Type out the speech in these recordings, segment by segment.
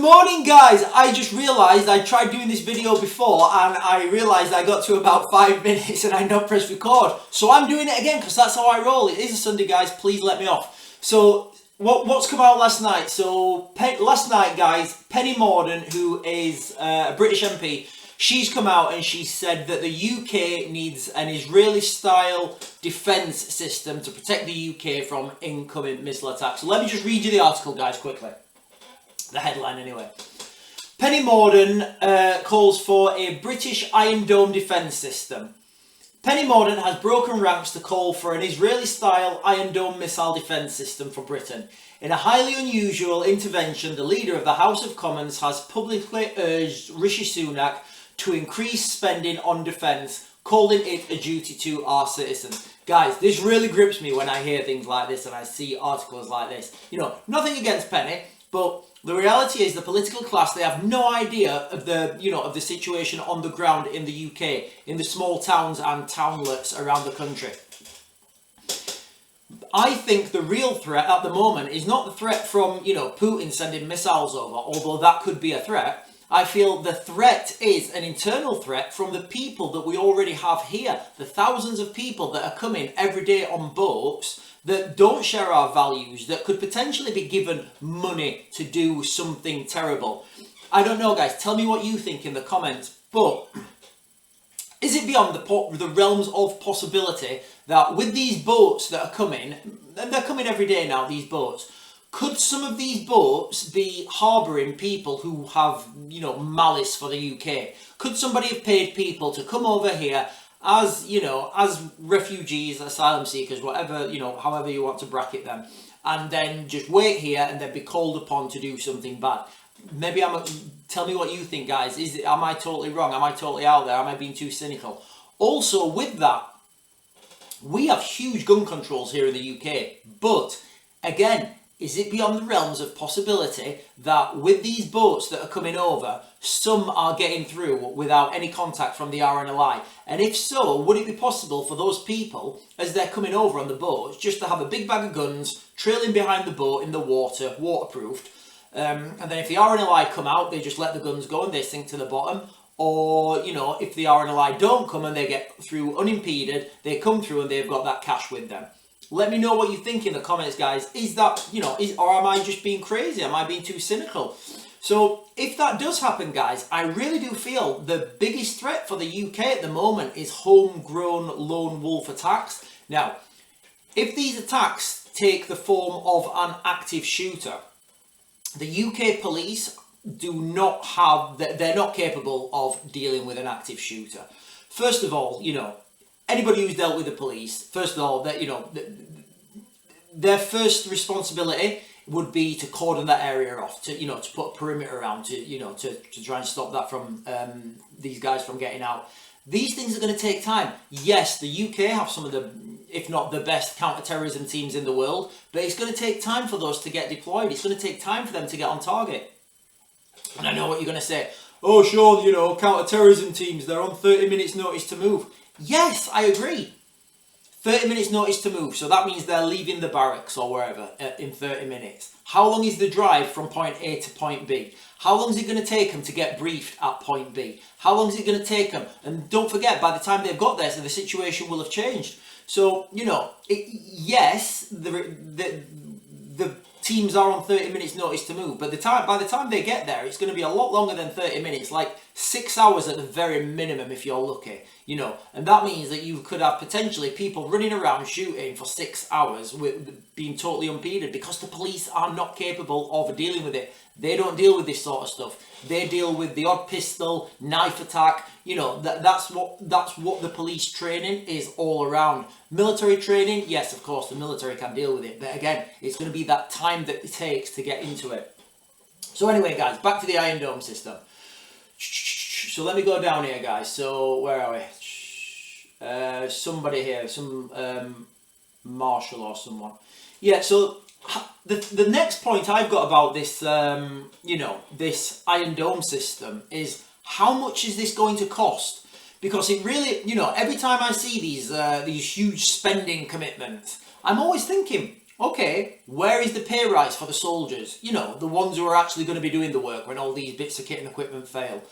morning, guys. I just realised I tried doing this video before and I realised I got to about 5 minutes and I not pressed record. So I'm doing it again because that's how I roll. It is a Sunday, guys. Please let me off. So what's come out last night? So last night, guys, Penny Mordaunt, who is a British MP, she's come out and she said that the UK needs an Israeli-style defence system to protect the UK from incoming missile attacks. So let me just read you the article, guys, quickly. The headline, anyway. Penny Mordaunt calls for a British Iron Dome defence system. Penny Mordaunt has broken ranks to call for an Israeli-style Iron Dome missile defence system for Britain. In a highly unusual intervention, the leader of the House of Commons has publicly urged Rishi Sunak to increase spending on defence, calling it a duty to our citizens. Guys, this really grips me when I hear things like this and I see articles like this. You know, nothing against Penny, but the reality is the political class, they have no idea of the situation on the ground in the UK, in the small towns and townlets around the country. I think the real threat at the moment is not the threat from, Putin sending missiles over, although that could be a threat. I feel the threat is an internal threat from the people that we already have here. The thousands of people that are coming every day on boats that don't share our values, that could potentially be given money to do something terrible. I don't know, guys. Tell me what you think in the comments. But is it beyond the realms of possibility that with these boats that are coming, and they're coming every day now, these boats, could some of these boats be harbouring people who have, malice for the UK? Could somebody have paid people to come over here as, as refugees, asylum seekers, whatever, however you want to bracket them, and then just wait here and then be called upon to do something bad? Maybe tell me what you think, guys. Am I totally wrong? Am I totally out there? Am I being too cynical? Also, with that, we have huge gun controls here in the UK, but again, is it beyond the realms of possibility that with these boats that are coming over, some are getting through without any contact from the RNLI? And if so, would it be possible for those people, as they're coming over on the boats, just to have a big bag of guns trailing behind the boat in the water, waterproofed, and then if the RNLI come out, they just let the guns go and they sink to the bottom? Or, if the RNLI don't come and they get through unimpeded, they come through and they've got that cash with them. Let me know what you think in the comments, guys. Is that, or am I just being crazy? Am I being too cynical? So if that does happen, guys, I really do feel the biggest threat for the UK at the moment is homegrown lone wolf attacks. Now, if these attacks take the form of an active shooter, the UK police they're not capable of dealing with an active shooter. First of all, anybody who's dealt with the police, first of all, their first responsibility would be to cordon that area off, to put a perimeter around, to try and stop that from these guys from getting out. These things are going to take time. Yes, the UK have some of the, if not the best counter-terrorism teams in the world, but it's going to take time for those to get deployed. It's going to take time for them to get on target. And I know what you're going to say. Oh, Sean, counter-terrorism teams, they're on 30 minutes notice to move. Yes, I agree. 30 minutes notice to move. So that means they're leaving the barracks or wherever in 30 minutes. How long is the drive from point A to point B? How long is it going to take them to get briefed at point B? How long is it going to take them? And don't forget, by the time they've got there, so the situation will have changed. So, yes, the teams are on 30 minutes notice to move, but by the time they get there, it's going to be a lot longer than 30 minutes, like 6 hours at the very minimum if you're lucky, and that means that you could have potentially people running around shooting for 6 hours with being totally unimpeded because the police are not capable of dealing with it. They don't deal with this sort of stuff. They deal with the odd pistol, knife attack. That's what the police training is all around. Military training, yes, of course, the military can deal with it. But again, it's going to be that time that it takes to get into it. So anyway, guys, back to the Iron Dome system. So let me go down here, guys. So where are we? Somebody here, some marshal or someone. Yeah, so the next point I've got about this, this Iron Dome system is how much is this going to cost? Because it really, every time I see these huge spending commitments, I'm always thinking, okay, where is the pay rise for the soldiers? You know, the ones who are actually going to be doing the work when all these bits of kit and equipment fail.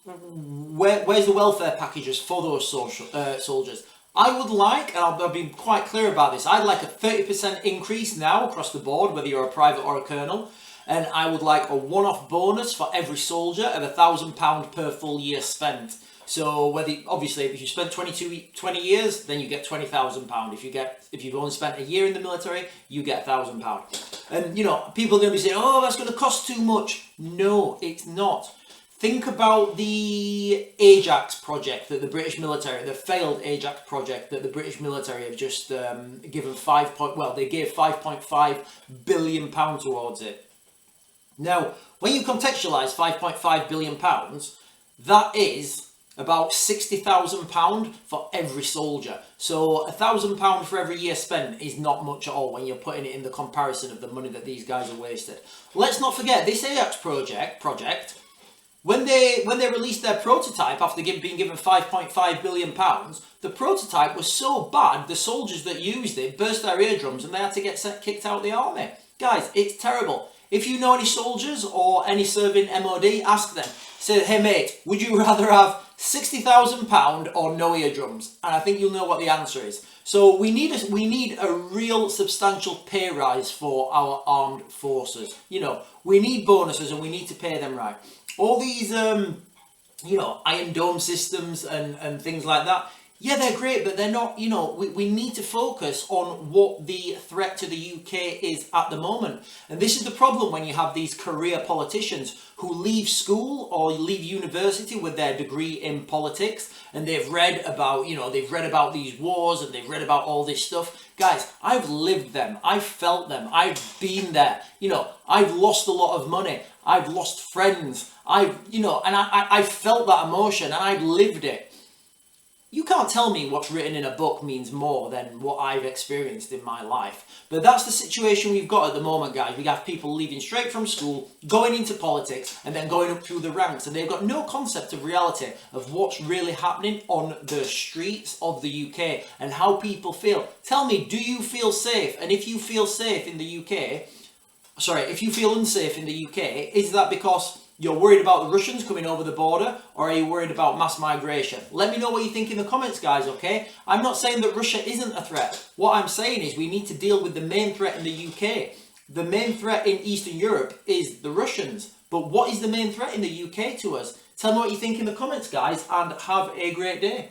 Where's the welfare packages for those soldiers? I would like, and I'll be quite clear about this, I'd like a 30% increase now across the board, whether you're a private or a colonel, and I would like a one-off bonus for every soldier of £1,000 per full year spent. So obviously if you spend 20 years, then you get £20,000. If you've only spent a year in the military, you get £1,000. And you know, people are going to be saying, oh, that's going to cost too much. No, it's not. Think about the Ajax project that the British military, the failed Ajax project that the British military have just given they gave £5.5 billion towards it. Now, when you contextualise £5.5 billion, that is about £60,000 for every soldier. So £1,000 for every year spent is not much at all when you're putting it in the comparison of the money that these guys are wasted. Let's not forget this Ajax project. When they released their prototype after being given £5.5 billion, the prototype was so bad, the soldiers that used it burst their eardrums and they had to get kicked out of the army. Guys, it's terrible. If you know any soldiers or any serving MOD, ask them. Say, hey mate, would you rather have £60,000 or no eardrums? And I think you'll know what the answer is. So we need a real substantial pay rise for our armed forces. You know, we need bonuses and we need to pay them right. All these, you know, Iron Dome systems and things like that, yeah, they're great, but they're not, you know, we need to focus on what the threat to the UK is at the moment. And this is the problem when you have these career politicians who leave school or leave university with their degree in politics and they've read about, you know, they've read about these wars and they've read about all this stuff. Guys, I've lived them, I've felt them, I've been there, you know, I've lost a lot of money, I've lost friends, you know, and I felt that emotion and I've lived it. You can't tell me what's written in a book means more than what I've experienced in my life. But that's the situation we've got at the moment, guys. We have people leaving straight from school, going into politics, and then going up through the ranks. And they've got no concept of reality of what's really happening on the streets of the UK and how people feel. Tell me, do you feel safe? And if you feel safe in the UK, if you feel unsafe in the UK, is that because you're worried about the Russians coming over the border, or are you worried about mass migration? Let me know what you think in the comments, guys, okay? I'm not saying that Russia isn't a threat. What I'm saying is we need to deal with the main threat in the UK. The main threat in Eastern Europe is the Russians. But what is the main threat in the UK to us? Tell me what you think in the comments, guys, and have a great day.